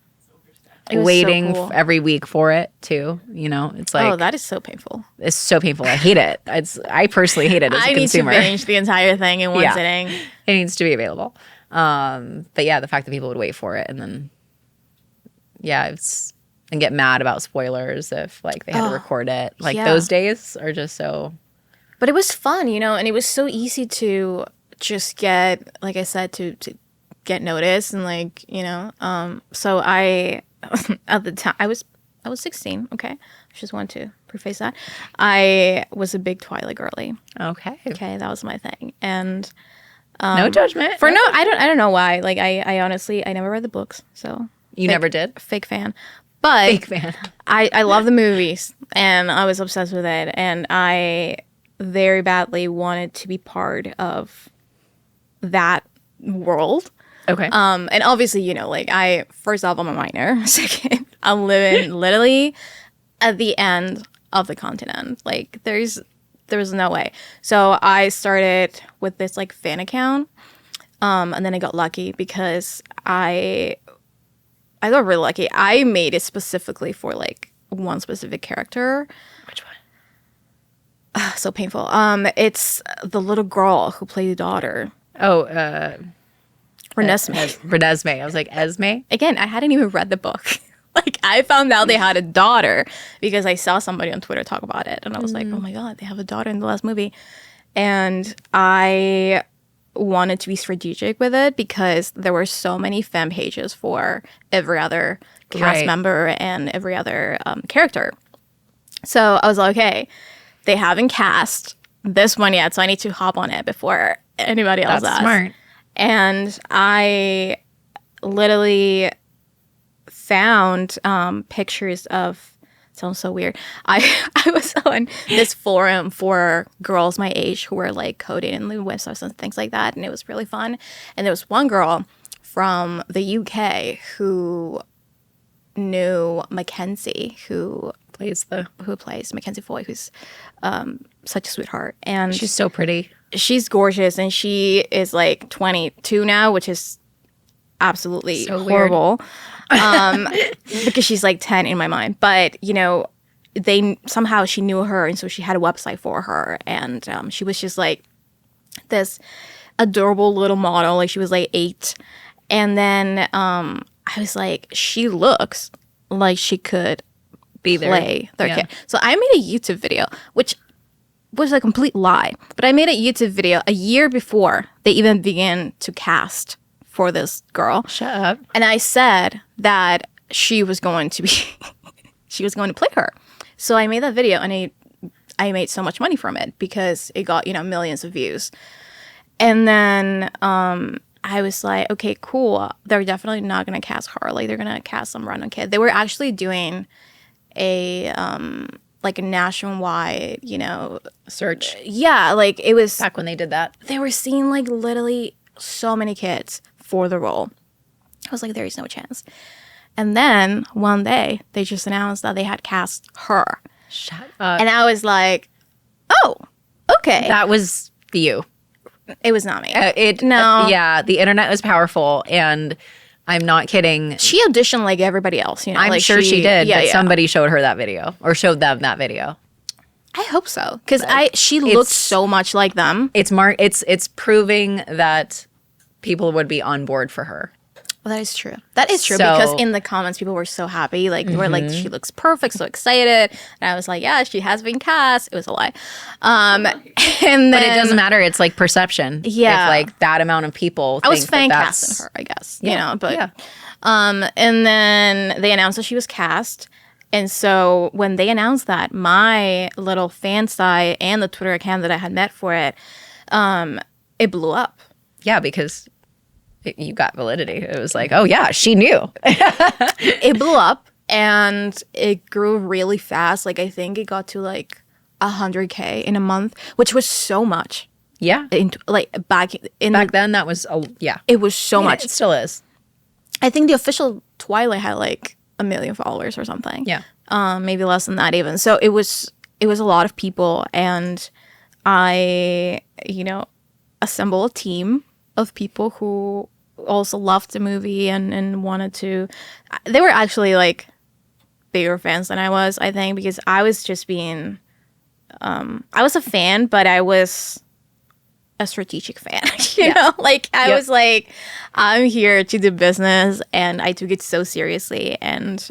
It was Waiting so cool. every week for it too, you know. It's like, oh, that is so painful. It's so painful. I hate it. I personally hate it as a consumer. I need to binge the entire thing in one sitting. It needs to be available. But yeah, the fact that people would wait for it and then and get mad about spoilers if like they had to record it. Like those days are just so. But it was fun, you know, and it was so easy to just get, like I said, to get noticed and like, you know. So I at the time I was 16. Okay, I just want to preface that I was a big Twilight girly. Okay, that was my thing, and no judgment. I don't know why. Like I honestly I never read the books, so you never did. Fake fan, but fake fan. I love the movies and I was obsessed with it, and I very badly wanted to be part of that world. Okay. And obviously, you know, like first off, I'm a minor. Second, I'm living literally at the end of the continent. Like there was no way. So I started with this like fan account. And then I got lucky because I got really lucky. I made it specifically for like one specific character. Which one? So painful. It's the little girl who played the daughter. Oh, Renesmee. Renesmee. I was like, Esme? Again, I hadn't even read the book. Like, I found out they had a daughter because I saw somebody on Twitter talk about it. And I was like, oh my God, they have a daughter in the last movie. And I wanted to be strategic with it because there were so many fan pages for every other cast member and every other character. So I was like, okay, they haven't cast this one yet, so I need to hop on it before anybody else does. That's smart. And I literally found pictures of, sounds so weird. I was on this forum for girls my age who were like coding and websites and things like that, and it was really fun. And there was one girl from the UK who knew Mackenzie, who plays Mackenzie Foy, who's such a sweetheart, and she's so pretty. She's gorgeous, and she is like 22 now, which is absolutely so horrible. Because she's like 10 in my mind. But, you know, she knew her, and so she had a website for her, and she was just like this adorable little model. Like she was like 8, and then I was like, she looks like she could play their kid. So I made a YouTube video, which was a complete lie, but I made a YouTube video a year before they even began to cast for this girl. Shut up. And I said that she was going to play her. So I made that video, and I made so much money from it because it got, you know, millions of views. And then I was like, okay, cool. They're definitely not going to cast Harley. They're going to cast some random kid. They were actually doing a like a nationwide, you know, search. Yeah, like it was back when they did that. They were seeing like literally so many kids for the role. I was like, there is no chance. And then one day they just announced that they had cast her. Shut up. And I was like, oh, okay. That was you. It was not me. No. Yeah, the internet was powerful, and I'm not kidding. She auditioned like everybody else, you know. I'm like sure she did, yeah, but yeah. somebody showed her that video or showed them that video. I hope so, because she looked so much like them. It's proving that people would be on board for her. Well, that is true. That is true, So- because in the comments, people were so happy. Like, they were like, she looks perfect, so excited. And I was like, yeah, she has been cast. It was a lie. And then, But it doesn't matter. It's like perception. Yeah. If like that amount of people I was think fan that's casting her, I guess. Yeah, You know, but yeah. and then they announced that she was cast. And so when they announced that, my little fan site and the Twitter account that I had met for it, it blew up. Yeah, because you got validity. It was like, oh yeah, she knew. It blew up and it grew really fast. Like, I think it got to like 100K in a month, which was so much. Yeah. Back Then that was yeah. it was so much. It still is. I think the official Twilight had like 1 million followers or something. Yeah. Maybe less than that even. So it was a lot of people, and I, assembled a team of people who also loved the movie and wanted to. They were actually like bigger fans than I was, I think, because I was just being. I was a fan, but I was a strategic fan. you know, like I was like, I'm here to do business, and I took it so seriously. And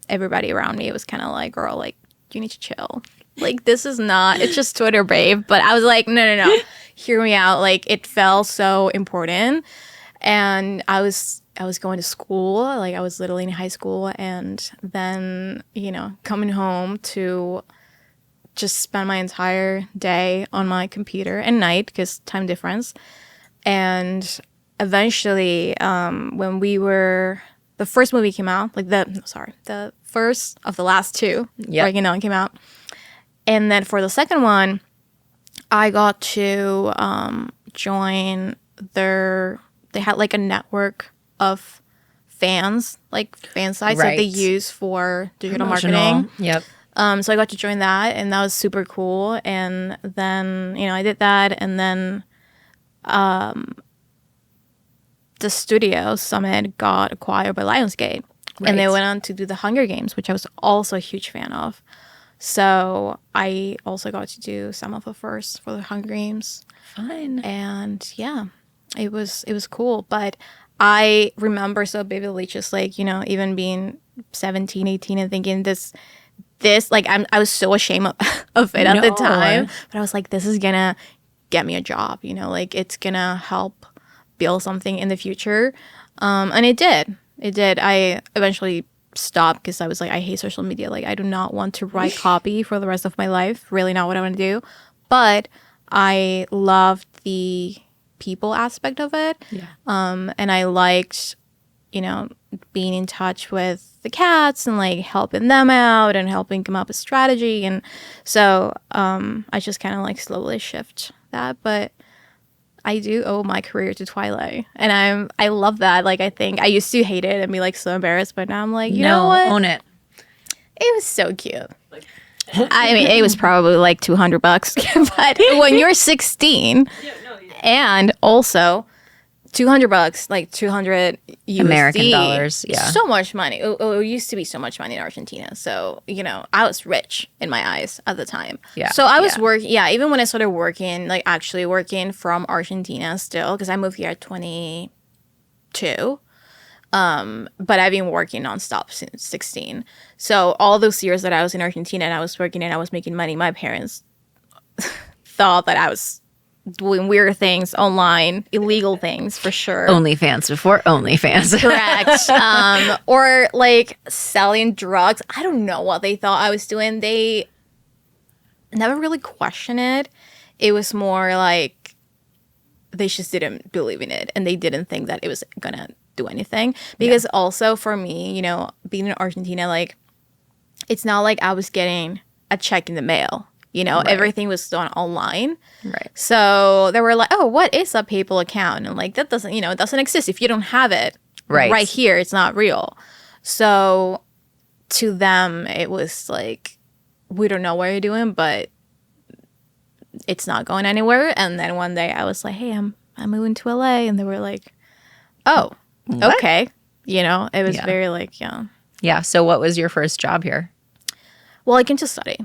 everybody around me was kind of like, "Girl, like you need to chill. Like this is not. It's just Twitter, babe." But I was like, no. Hear me out. Like it felt so important, and I was going to school. Like I was literally in high school, and then coming home to just spend my entire day on my computer and night because time difference. And eventually, when the first movie came out, like the first of the last two, Breaking Dawn came out. And then for the second one, I got to join they had like a network of fans, like fan sites that they use for digital marketing. Yep. So I got to join that, and that was super cool. And then, I did that, and then the studio, Summit, got acquired by Lionsgate. Right. And they went on to do the Hunger Games, which I was also a huge fan of. So I also got to do some of the first for the Hunger Games. Fun. And yeah, it was cool. But I remember so vividly just like, even being 17, 18 and thinking this like I was so ashamed of it at the time, but I was like, this is gonna get me a job, like it's gonna help build something in the future, and it did. I eventually stopped because I was like, I hate social media. Like I do not want to write copy for the rest of my life. Really not what I want to do. But I loved the people aspect of it, and I liked being in touch with the cats and like helping them out and helping come up with strategy. And so I just kind of like slowly shift that. But I do owe my career to Twilight, and I love that. Like I think I used to hate it and be like so embarrassed, but now I'm like, you know what? Own it. It was so cute. I mean, it was probably like $200, but when you're 16, and also $200, like 200 USD, American dollars, yeah. So much money. It used to be so much money in Argentina. So, I was rich in my eyes at the time. Yeah. So I was working, even when I started working, like actually working from Argentina still, because I moved here at 22. But I've been working nonstop since 16. So all those years that I was in Argentina and I was working and I was making money, my parents thought that I was doing weird things online, illegal things for sure. OnlyFans before OnlyFans. Correct. Or like selling drugs. I don't know what they thought I was doing. They never really questioned it. It was more like they just didn't believe in it, and they didn't think that it was gonna do anything. Because also for me, being in Argentina, like it's not like I was getting a check in the mail. Everything was done online. Right. So they were like, oh, what is a PayPal account? And like, that doesn't, it doesn't exist. If you don't have it right here, it's not real. So to them, it was like, we don't know what you're doing, but it's not going anywhere. And then one day I was like, hey, I'm moving to LA. And they were like, oh, What? okay. You know, it was Yeah. very like, yeah. Yeah. So what was your first job here? Well, I can just study.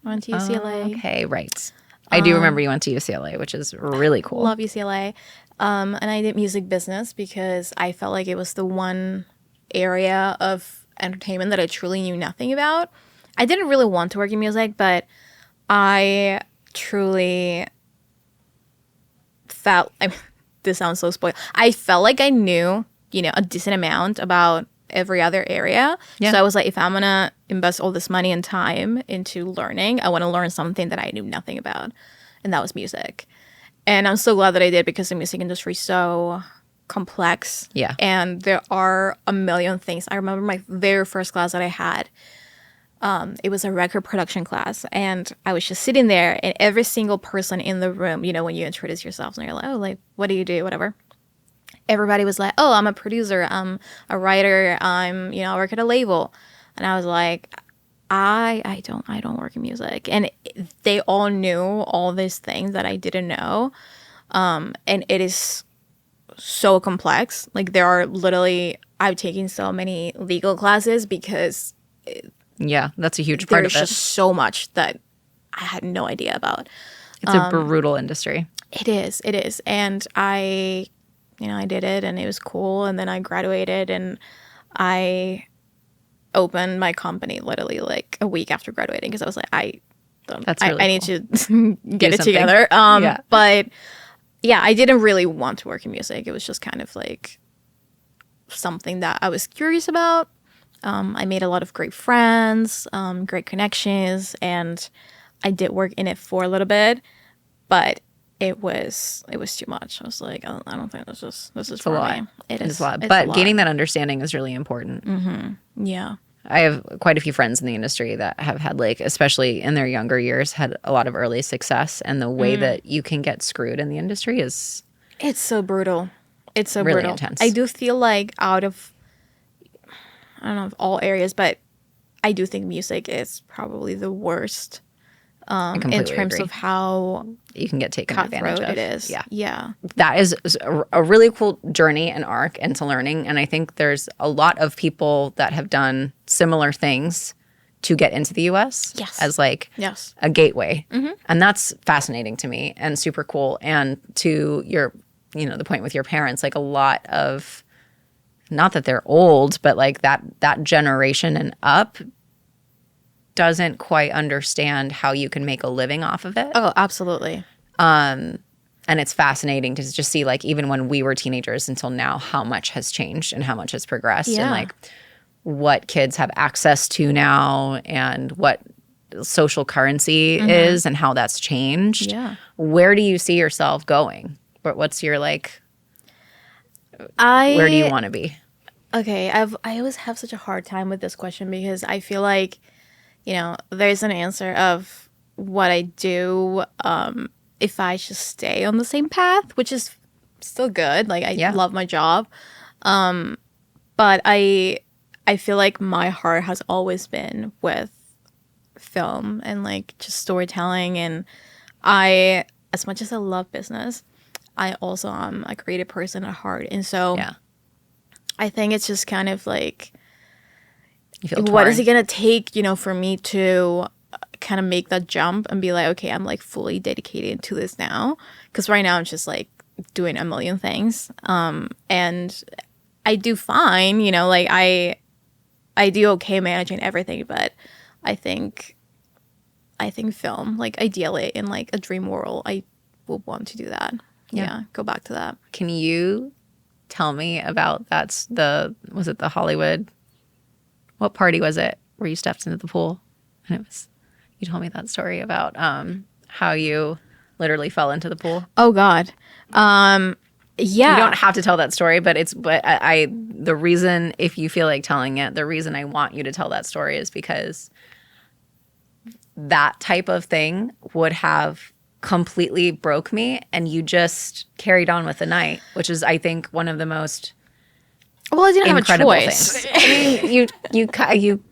I went to UCLA. Oh, okay, right. I do remember you went to UCLA, which is really cool. Love UCLA. And I did music business because I felt like it was the one area of entertainment that I truly knew nothing about. I didn't really want to work in music, but I truly felt, I mean, this sounds so spoiled. I felt like I knew, you know, a decent amount about every other area. Yeah. So I was like, if I'm going to invest all this money and time into learning, I want to learn something that I knew nothing about. And that was music. And I'm so glad that I did because the music industry is so complex. Yeah. And there are a million things. I remember my very first class that I had. It was a record production class. And I was just sitting there and every single person in the room, you know, when you introduce yourself and you're like, oh, like, what do you do? Whatever. Everybody was like, oh, I'm a producer. I'm a writer. I work at a label. And I was like, I don't work in music. And they all knew all these things that I didn't know. And it is so complex. Like there are literally, I've taken so many legal classes because Yeah, that's a huge part of there's it. just so much that I had no idea about. It's a brutal industry. It is. And I did it and it was cool. And then I graduated and I opened my company literally like a week after graduating because I was like, I need to get it something. together. Yeah. But yeah, I didn't really want to work in music. It was just kind of like something that I was curious about. I made a lot of great friends, great connections, and I did work in it for a little bit, but it was too much. I was like, I don't think this is for a lot. me. It's a lot. It's But a lot. gaining that understanding is really important. Yeah. I have quite a few friends in the industry that have had, like, especially in their younger years, had a lot of early success. And the way that you can get screwed in the industry is It's so brutal. It's so really brutal. intense. I do feel like out of, I don't know if all areas, but I do think music is probably the worst I in completely terms agree. of how You can get taken advantage cutthroat of. it is. Yeah. Yeah. That is a really cool journey and arc into learning. And I think there's a lot of people that have done similar things to get into the US Yes. as like Yes. a gateway. And that's fascinating to me and super cool. And to your, the point with your parents, like a lot of, not that they're old, but like that generation and up doesn't quite understand how you can make a living off of it. Oh, absolutely. And it's fascinating to just see, like, even when we were teenagers until now, how much has changed and how much has progressed and Yeah. like what kids have access to now and what social currency is and how that's changed. Yeah. Where do you see yourself going? What's your like, I where do you want to be? Okay, I always have such a hard time with this question because I feel like, there's an answer of what I do if I just stay on the same path, which is still good. Like I love my job. But I feel like my heart has always been with film and like just storytelling, and I, as much as I love business, I also am a creative person at heart. And so Yeah. I think it's just kind of like, You feel what is torn. it going to take, for me to kind of make that jump and be like, okay, I'm like fully dedicated to this now. Because right now I'm just like doing a million things. And I do fine, like I do okay managing everything, but I think film, like ideally in like a dream world, I would want to do that. Yeah, go back to that. Can you tell me about was it the Hollywood? What party was it where you stepped into the pool? And you told me that story about how you literally fell into the pool. Oh God. Yeah. You don't have to tell that story, but the reason, if you feel like telling it, the reason I want you to tell that story is because that type of thing would have completely broke me and you just carried on with the night, which is, I think, one of the most Well, I didn't have a incredible choice. things. I mean,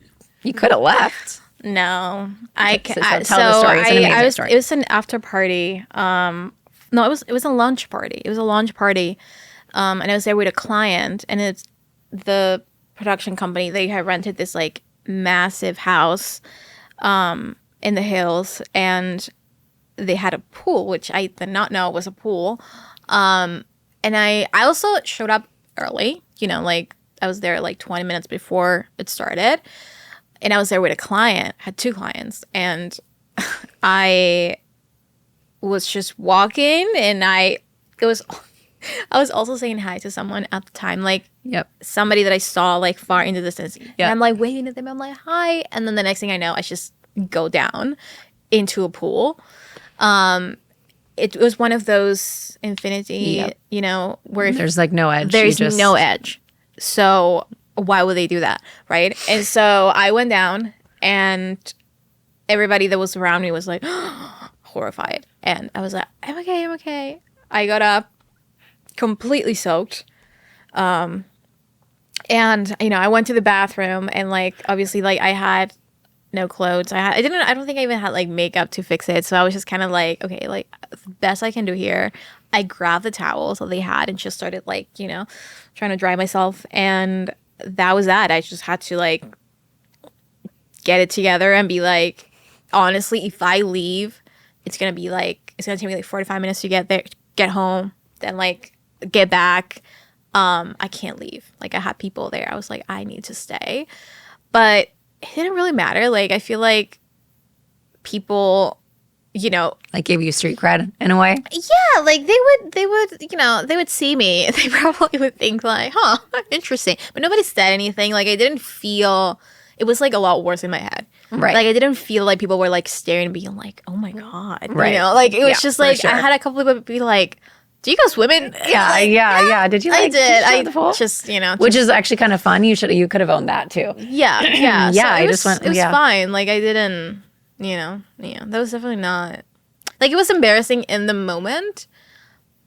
you could have left. No, So tell the story. It's an amazing story. It was an after party. No, it was a lunch party. It was a launch party, and I was there with a client, and it's the production company. They had rented this like massive house, in the hills, and they had a pool, which I did not know was a pool. And I also showed up early. You know, like I was there like 20 minutes before it started. And I was there with a client, had 2 clients, and I was just walking, and I was also saying hi to someone at the time, like somebody that I saw like far in the distance. And I'm like waving at them, I'm like, hi. And then the next thing I know, I just go down into a pool. It was one of those infinity, you know, where there's like no edge. There's no edge. So why would they do that, right? And so I went down, and everybody that was around me was like horrified. And I was like, I'm okay. I got up completely soaked. And, you know, I went to the bathroom, and like, obviously, like I had no clothes. I don't think I even had like makeup to fix it. So I was just kind of like, okay, like the best I can do here. I grabbed the towels that they had and just started like, you know, trying to dry myself. And that was that. I just had to like get it together and be like, honestly, if I leave, it's gonna take me like 45 minutes to get home, then like get back. I can't leave. Like I had people there. I was like, I need to stay. But it didn't really matter. Like I feel like people, you know, like gave you street cred in a way. Yeah, like they would, you know, they would see me. They probably would think like, huh, interesting. But nobody said anything. Like I didn't feel, it was like a lot worse in my head. Right. Like I didn't feel like people were like staring, being like, oh my God. Right. You know, like it was just like, sure. I had a couple of people be like, do you go swimming? Yeah, like, yeah. Did you? Like, I did. I just, you know, which is actually kind of fun. You could have owned that too. Yeah. Yeah. So I just went. It was fine. Like I didn't, you know, that was definitely not. Like, it was embarrassing in the moment,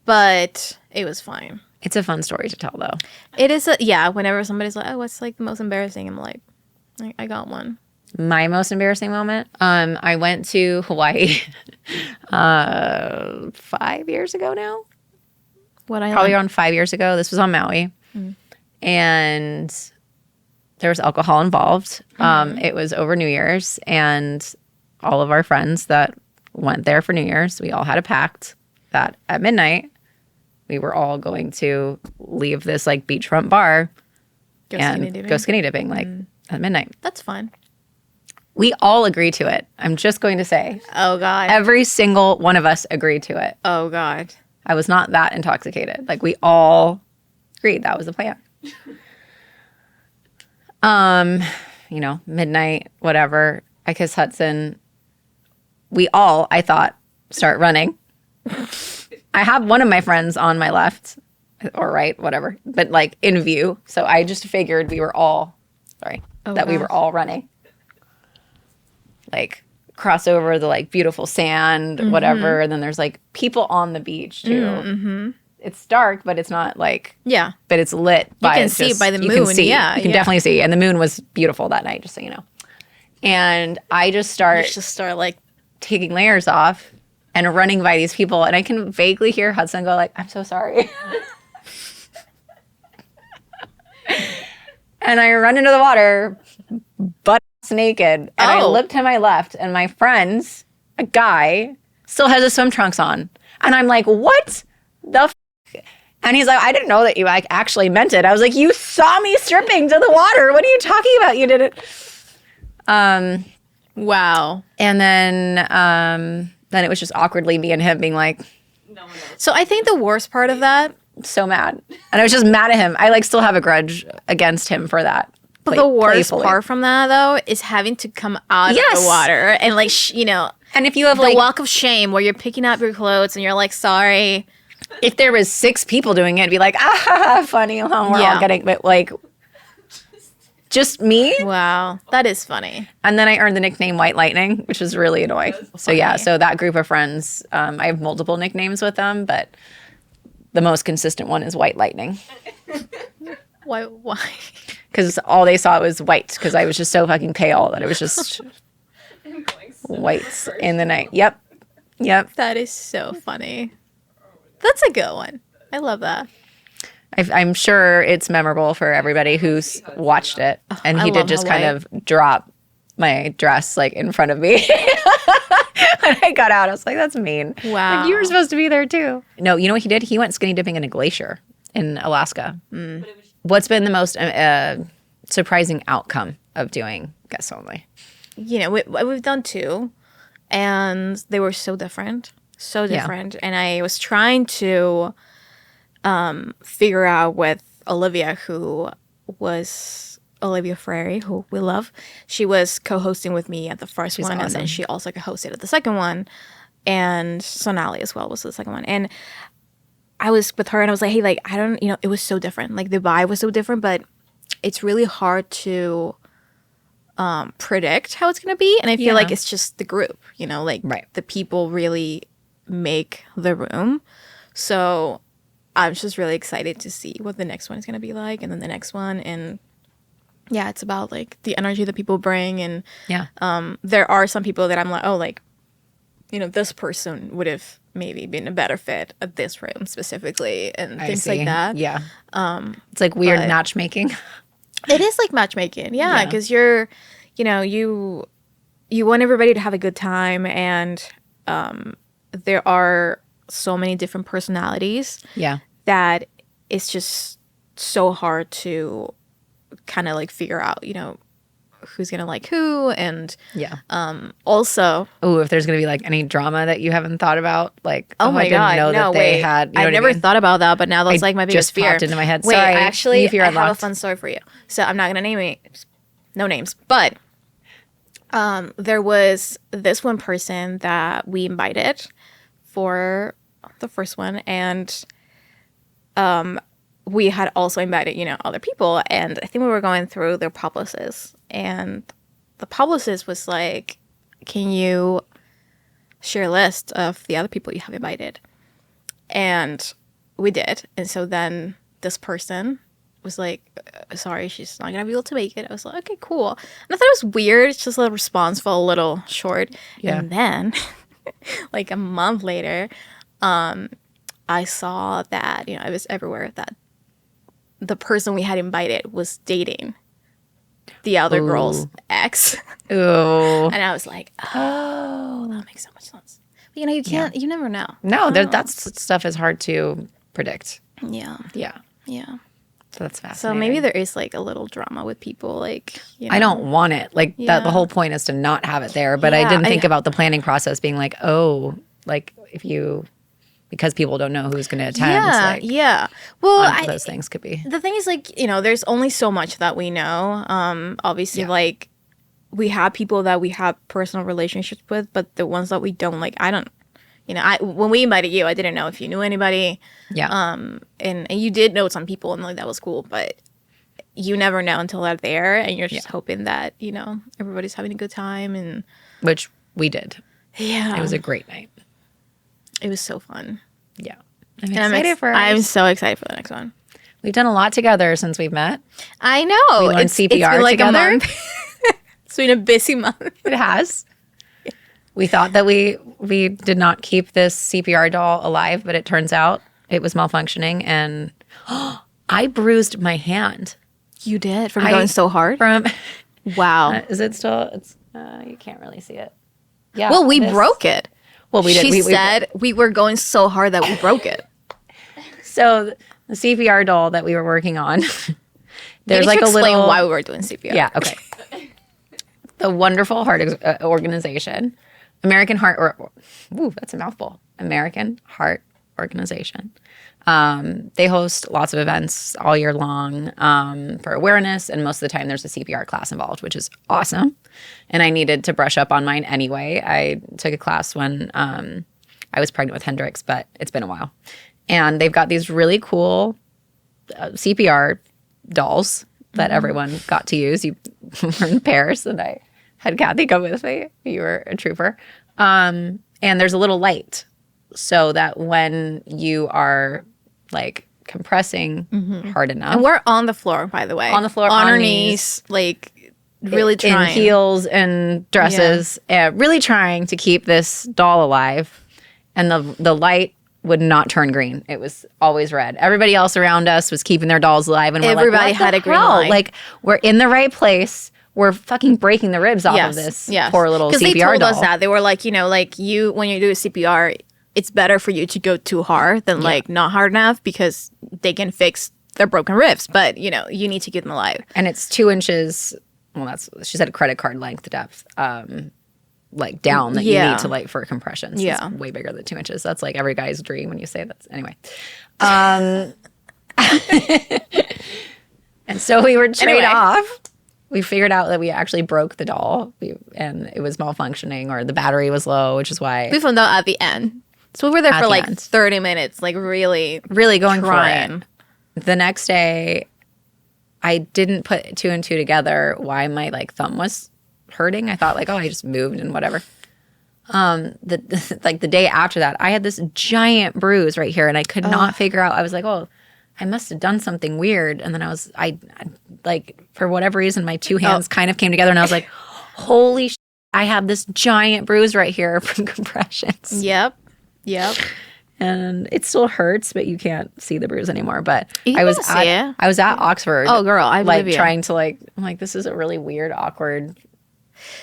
but it was fine. It's a fun story to tell, though. It is, whenever somebody's like, oh, what's, like, the most embarrassing? I'm like, I got one. My most embarrassing moment? I went to Hawaii 5 years ago now. Probably around 5 years ago. This was on Maui. Mm. And there was alcohol involved. Mm-hmm. It was over New Year's, and all of our friends that went there for New Year's, we all had a pact that at midnight we were all going to leave this like beachfront bar and go skinny dipping like at midnight. That's fun. We all agreed to it. I'm just going to say. Oh God. Every single one of us agreed to it. Oh God. I was not that intoxicated. Like we all agreed that was the plan. You know, midnight, whatever. I kiss Hudson. We all, I thought, start running. I have one of my friends on my left or right, whatever, but like in view. So I just figured we were all running. Like cross over the like beautiful sand, whatever. And then there's like people on the beach too. Mm-hmm. It's dark, but it's not like, but it's lit. You can see by the moon. You can see. You can definitely see. And the moon was beautiful that night, just so you know. And I just start like taking layers off and running by these people. And I can vaguely hear Hudson go like, I'm so sorry. And I run into the water, butt naked. And I look to my left, and my friend's, a guy, still has his swim trunks on. And I'm like, what the f-? And he's like, I didn't know that you like actually meant it. I was like, you saw me stripping to the water. What are you talking about? You did it. Wow. And then it was just awkwardly me and him being like, no one knows. So I think the worst part of that, so mad. And I was just mad at him. I like still have a grudge against him for that. But the worst part from that though is having to come out of the water and like, you know, and if you have the like, walk of shame where you're picking up your clothes and you're like, sorry. If there was 6 people doing it, it'd be like, funny. We're all getting, but like, just me. Wow. That is funny. And then I earned the nickname White Lightning, which was really annoying. So yeah, so that group of friends, I have multiple nicknames with them, but the most consistent one is White Lightning. Why? Why? Because all they saw was white. Because I was just so fucking pale that it was just whites in the night. Yep. That is so funny. That's a good one. I love that. I'm sure it's memorable for everybody who's watched it. And I he did love just how kind of drop my dress like in front of me. When I got out, I was like, that's mean. Wow. Like, you were supposed to be there too. No, you know what he did? He went skinny dipping in a glacier in Alaska. What's been the most surprising outcome of doing guests only? We've done 2, and they were so different. And I was trying to figure out with Olivia, Olivia Frary, who we love. She was co-hosting with me at the first one, awesome. and then she also co-hosted at the second one. And Sonali as well was the second one. And I was with her, and I was like, hey, like, I don't, it was so different. Like, the vibe was so different, but it's really hard to predict how it's going to be. And I feel like it's just the group, the people really make the room. So I'm just really excited to see what the next one is going to be like, and then the next one. And yeah, it's about like the energy that people bring. And there are some people that I'm like, oh, like, this person would have maybe been a better fit at this room specifically, and things like that. Yeah. It's like weird matchmaking. It is like matchmaking. Yeah. Because you want everybody to have a good time, and there are so many different personalities. Yeah. That it's just so hard to kind of like figure out, who's gonna like who. And also, if there's gonna be like any drama that you haven't thought about, like, oh my god, I didn't know that they had. I never thought about that, but now that's like my biggest fear. Popped into my head. Wait, Sorry, actually, fear I unlocked. have a fun story for you. So I'm not gonna name it, no names, but there was this one person that we invited for the first one, and we had also invited, other people, and I think we were going through their publicists, and the publicist was like, can you share a list of the other people you have invited? And we did. And so then this person was like, sorry, she's not gonna be able to make it. I was like, okay, cool. And I thought it was weird. It's just a response felt a little short. Yeah. And then like a month later, I saw that, it was everywhere that the person we had invited was dating the other girl's ex. Ooh. And I was like, oh, that makes so much sense. But you can't, you never know. No, that stuff is hard to predict. Yeah. Yeah. Yeah. So that's fascinating. So maybe there is like a little drama with people, like, I don't want it. Like that, the whole point is to not have it there. But I didn't think about the planning process being like, like because people don't know who's going to attend. Well, those things could be. The thing is, like, there's only so much that we know. Obviously, like, we have people that we have personal relationships with, but the ones that we don't, like, I don't, when we invited you, I didn't know if you knew anybody. Yeah. And you did know some people, and like that was cool, but you never know until they're there, and you're just hoping that, everybody's having a good time. And which we did. Yeah. It was a great night. It was so fun. Yeah. I'm so excited for the next one. We've done a lot together since we've met. I know. We learned CPR it's been like together. A month. It's been a busy month. It has. We thought that we did not keep this CPR doll alive, but it turns out it was malfunctioning, and I bruised my hand. You did? From going so hard? Wow. Is it still? It's you can't really see it. Yeah. Well, we broke it. Well, we did. She said we were going so hard that we broke it. So the CPR doll that we were working on, there's like a little. Explain why we were doing CPR. Yeah. Okay. The wonderful heart organization, American Heart. That's a mouthful. American Heart Organization. They host lots of events all year long for awareness, and most of the time there's a CPR class involved, which is awesome. And I needed to brush up on mine anyway. I took a class when I was pregnant with Hendrix, but it's been a while. And they've got these really cool CPR dolls that everyone got to use. You were in Paris, and I had Kathy come with me. You were a trooper. And there's a little light so that when you are like compressing hard enough. And we're on the floor, by the way. On the floor, on on our knees. knees, like really trying. In heels and dresses, really trying to keep this doll alive. And the light would not turn green. It was always red. Everybody else around us was keeping their dolls alive, and Everybody had a green light. Like, we're in the right place. We're fucking breaking the ribs off of this poor little CPR doll. Because they told us that. They were like, you know, like when you do a CPR, it's better for you to go too hard than like not hard enough, because they can fix their broken ribs. But, you know, you need to keep them alive. And it's 2 inches. Well, she said a credit card length depth. Like down that you need to like for compressions. Yeah. It's way bigger than 2 inches. That's like every guy's dream when you say that. Anyway. And so we were trade off. We figured out that we actually broke the doll and it was malfunctioning, or the battery was low, which is why. We found out at the end. So we were there for like 30 minutes, like really going trying. for it. The next day, I didn't put 2 and 2 together why my like thumb was hurting. I thought like, oh, I just moved and whatever. The day after that, I had this giant bruise right here, and I could not figure out. I was like, oh, I must have done something weird. And then I like, for whatever reason, my 2 hands kind of came together, and I was like, holy shit, I have this giant bruise right here from compressions. Yep. And it still hurts, but you can't see the bruise anymore. But I was at Oxford. Oh, girl, I believe you. Trying to I'm like, this is a really weird, awkward.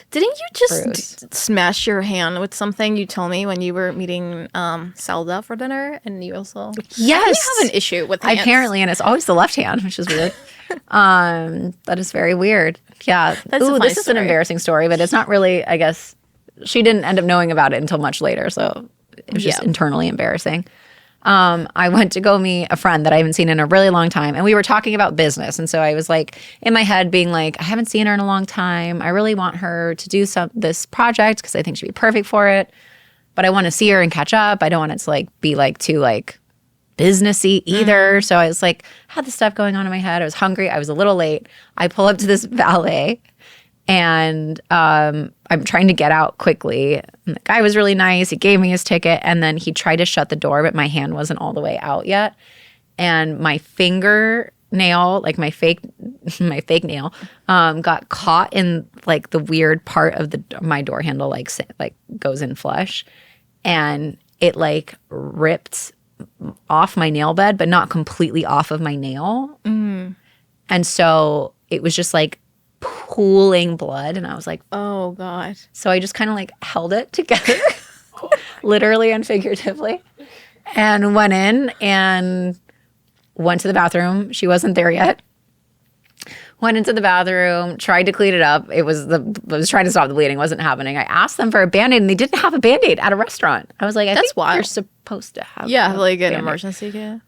Didn't you just smash your hand with something you told me when you were meeting Zelda for dinner? And you also you have an issue with hands. Apparently, and it's always the left hand, which is weird. That is very weird. Yeah. This is an embarrassing story, but it's not really, I guess. She didn't end up knowing about it until much later, so it was just internally embarrassing. I went to go meet a friend that I haven't seen in a really long time, and we were talking about business. And so I was like in my head being like, I haven't seen her in a long time. I really want her to do this project because I think she'd be perfect for it. But I want to see her and catch up. I don't want it to like be like too like businessy either. So I was like, had this stuff going on in my head. I was hungry. I was a little late. I pull up to this valet, and I'm trying to get out quickly. And the guy was really nice. He gave me his ticket, and then he tried to shut the door, but my hand wasn't all the way out yet. And my fingernail, like my fake nail, got caught in like the weird part of my door handle, like goes in flush, and it like ripped off my nail bed, but not completely off of my nail. And so it was just like pooling blood, and I was like, oh god. So I just kind of like held it together literally and figuratively, and went in and went to the bathroom. She wasn't there yet. Went into the bathroom, tried to clean it up. I was trying to stop the bleeding. It wasn't happening. I asked them for a Band-Aid, and they didn't have a Band-Aid at a restaurant. I was like, that's wild. You're supposed to have like an Band-Aid. emergency kit.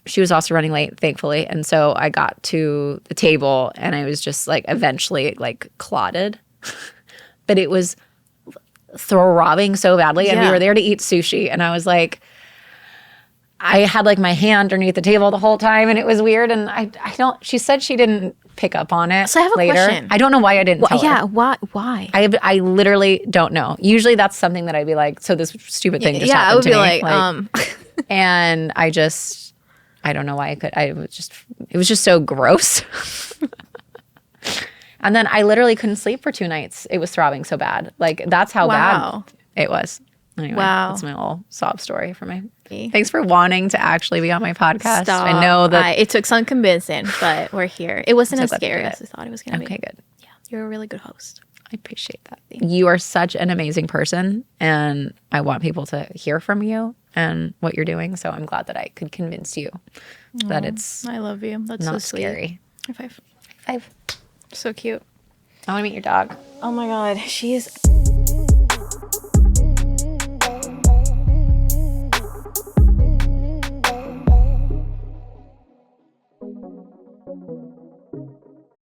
She was also running late, thankfully. And so I got to the table, and I was just like eventually like clotted. But it was throbbing so badly. And we were there to eat sushi. And I was like, I had like my hand underneath the table the whole time, and it was weird. And she said she didn't pick up on it. So I have a question. I don't know why I didn't tell her. Yeah, why? I literally don't know. Usually that's something that I'd be like, so this stupid thing just happened to me. Yeah, I would be like And I don't know why it was just so gross. And then I literally couldn't sleep for 2 nights. It was throbbing so bad. Like, that's how bad it was. Anyway, that's my little sob story for my. Thanks for wanting to actually be on my podcast. Stop. I know that it took some convincing, but we're here. It wasn't as scary as I thought it was going to be. Okay, good. Yeah, you're a really good host. I appreciate that. You are such an amazing person, and I want people to hear from you and what you're doing. So I'm glad that I could convince you that it's I love you. That's not so sweet. scary. High five. High five. So cute. I want to meet your dog. Oh my god, she is.